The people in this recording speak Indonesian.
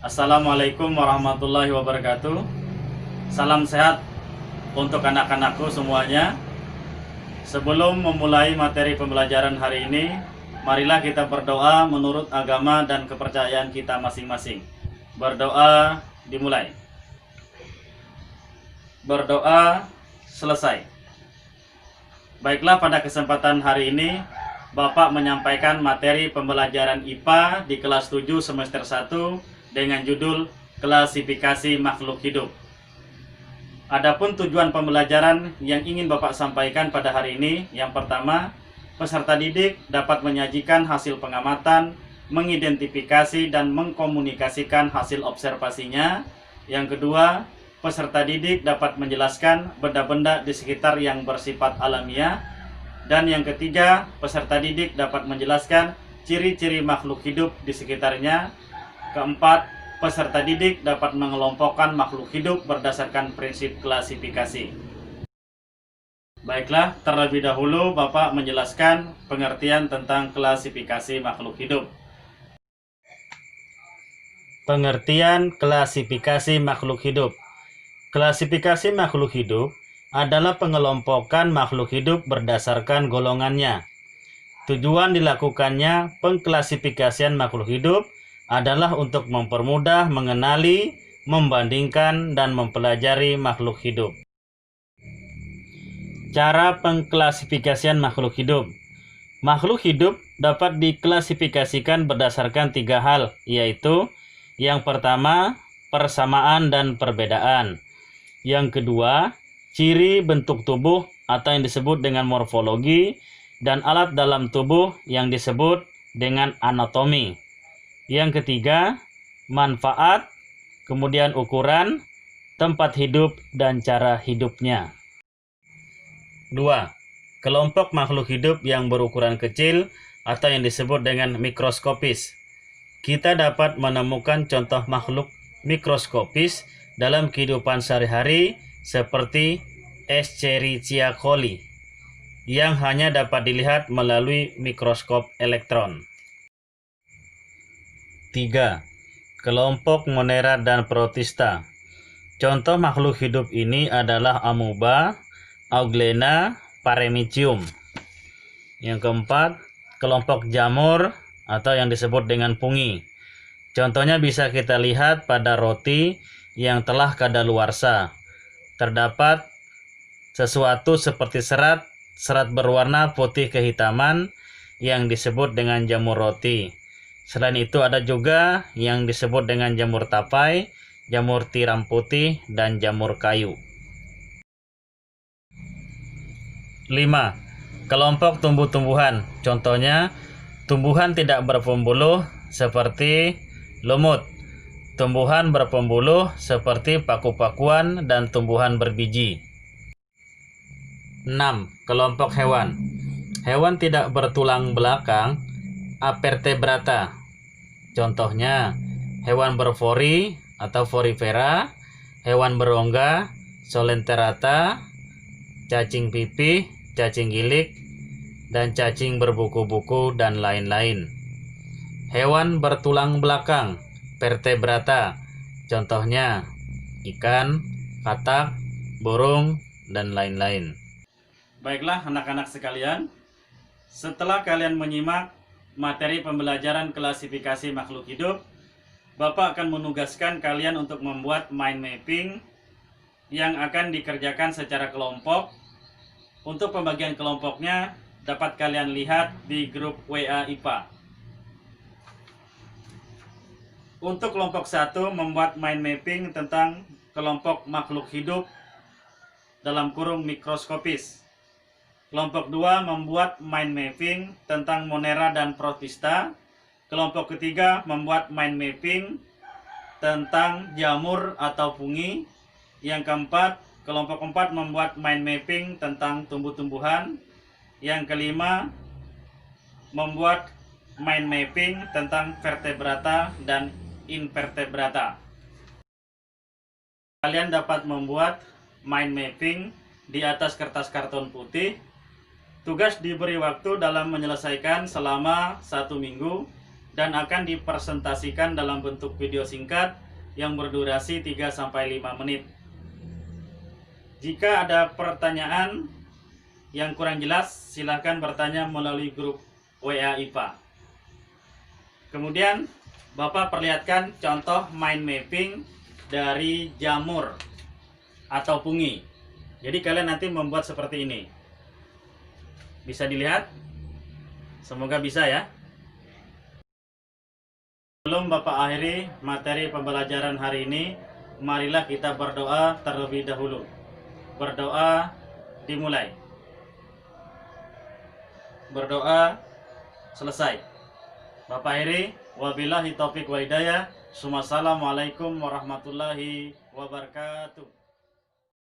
Assalamualaikum warahmatullahi wabarakatuh. Salam sehat untuk anak-anakku semuanya. Sebelum memulai materi pembelajaran hari ini, marilah kita berdoa menurut agama dan kepercayaan kita masing-masing. Berdoa dimulai. Berdoa selesai. Baiklah, pada kesempatan hari ini Bapak menyampaikan materi pembelajaran IPA di kelas 7 semester 1 dengan judul klasifikasi makhluk hidup. Adapun tujuan pembelajaran yang ingin Bapak sampaikan pada hari ini, yang pertama, peserta didik dapat menyajikan hasil pengamatan, mengidentifikasi dan mengkomunikasikan hasil observasinya. Yang kedua, peserta didik dapat menjelaskan benda-benda di sekitar yang bersifat alamiah. Dan yang ketiga, peserta didik dapat menjelaskan ciri-ciri makhluk hidup di sekitarnya. Keempat, peserta didik dapat mengelompokkan makhluk hidup berdasarkan prinsip klasifikasi. Baiklah, terlebih dahulu Bapak menjelaskan pengertian tentang klasifikasi makhluk hidup. Pengertian klasifikasi makhluk hidup. Klasifikasi makhluk hidup adalah pengelompokan makhluk hidup berdasarkan golongannya. Tujuan dilakukannya pengklasifikasian makhluk hidup adalah untuk mempermudah mengenali, membandingkan, dan mempelajari makhluk hidup. Cara pengklasifikasian makhluk hidup. Makhluk hidup dapat diklasifikasikan berdasarkan 3 hal, yaitu yang pertama, persamaan dan perbedaan. Yang kedua, ciri bentuk tubuh atau yang disebut dengan morfologi, dan alat dalam tubuh yang disebut dengan anatomi. Yang ketiga, manfaat, kemudian ukuran, tempat hidup, dan cara hidupnya. 2. Kelompok makhluk hidup yang berukuran kecil atau yang disebut dengan mikroskopis. Kita dapat menemukan contoh makhluk mikroskopis dalam kehidupan sehari-hari seperti Escherichia coli yang hanya dapat dilihat melalui mikroskop elektron. 3. Kelompok Monera dan Protista. Contoh makhluk hidup ini adalah amoeba, Euglena, Paramecium. Yang keempat, kelompok jamur atau yang disebut dengan fungi. Contohnya bisa kita lihat pada roti yang telah kadaluarsa. Terdapat sesuatu seperti serat berwarna putih kehitaman yang disebut dengan jamur roti. Selain itu ada juga yang disebut dengan jamur tapai, jamur tiram putih, dan jamur kayu. 5. Kelompok tumbuh-tumbuhan. Contohnya, tumbuhan tidak berpembuluh seperti lumut, tumbuhan berpembuluh seperti paku-pakuan, dan tumbuhan berbiji. 6. Kelompok hewan. Hewan tidak bertulang belakang, avertebrata. Contohnya, hewan bervori atau vorifera, hewan berongga, solenterata, cacing pipih, cacing gilik, dan cacing berbuku-buku, dan lain-lain. Hewan bertulang belakang, vertebrata. Contohnya, ikan, katak, burung, dan lain-lain. Baiklah anak-anak sekalian, setelah kalian menyimak materi pembelajaran klasifikasi makhluk hidup, Bapak akan menugaskan kalian untuk membuat mind mapping yang akan dikerjakan secara kelompok. Untuk pembagian kelompoknya dapat kalian lihat di grup WA IPA. Untuk kelompok 1 membuat mind mapping tentang kelompok makhluk hidup dalam kurung mikroskopis. Kelompok 2 membuat mind mapping tentang Monera dan Protista. Kelompok ketiga membuat mind mapping tentang jamur atau fungi. Yang keempat, kelompok 4 membuat mind mapping tentang tumbuh-tumbuhan. Yang kelima, membuat mind mapping tentang vertebrata dan invertebrata. Kalian dapat membuat mind mapping di atas kertas karton putih. Tugas diberi waktu dalam menyelesaikan selama 1 minggu. dan akan dipresentasikan dalam bentuk video singkat yang berdurasi 3-5 menit. Jika ada pertanyaan yang kurang jelas, silakan bertanya melalui grup WA IPA. Kemudian Bapak perlihatkan contoh mind mapping dari jamur atau pungi. Jadi kalian nanti membuat seperti ini. Bisa dilihat? Semoga bisa ya. Sebelum Bapak akhiri materi pembelajaran hari ini, marilah kita berdoa terlebih dahulu. Berdoa dimulai. Berdoa selesai. Bapak akhiri, wabillahi taufiq wal hidayah. Assalamualaikum warahmatullahi wabarakatuh.